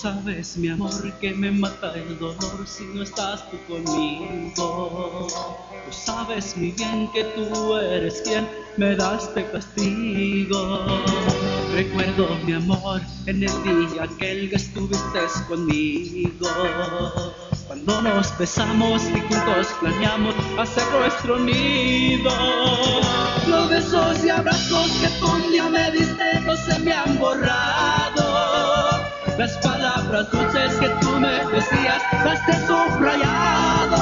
sabes, mi amor, que me mata el dolor si no estás tú conmigo. Tú sabes muy bien que tú eres quien me da este castigo. Recuerdo, mi amor, en el día aquel que estuviste conmigo, cuando nos besamos y juntos planeamos hacer nuestro nido. Los besos y abrazos que tú un día me diste no se me han borrado. Las palabras dulces que tú me decías las he subrayado.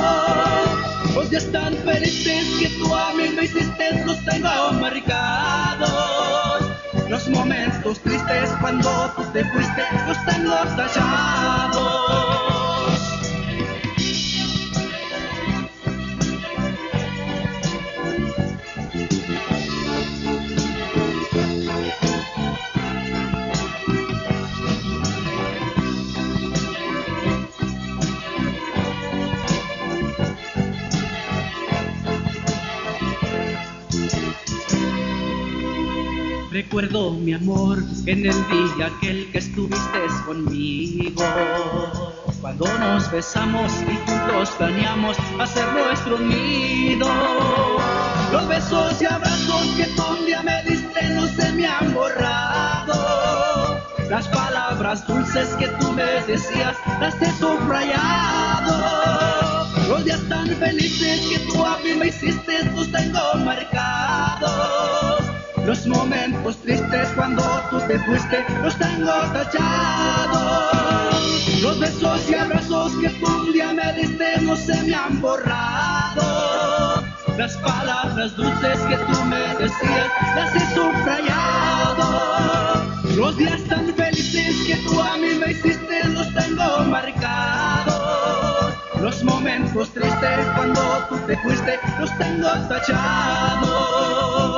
Los días tan felices que tú a mí me hiciste los tengo marcados. Los momentos tristes cuando tú te fuiste los tengo tallados. Recuerdo, mi amor, en el día aquel que estuviste conmigo, cuando nos besamos y juntos planeamos hacer nuestro nido. Los besos y abrazos que tú un día me diste no se me han borrado. Las palabras dulces que tú me decías las he subrayado. Los días tan felices que tú a mí me hiciste los tengo marcados. Los momentos tristes cuando tú te fuiste los tengo tachados. Los besos y abrazos que tú un día me diste no se me han borrado. Las palabras dulces que tú me decías las he subrayado. Los días tan felices que tú a mí me hiciste los tengo marcados. Los momentos tristes cuando tú te fuiste los tengo tachados.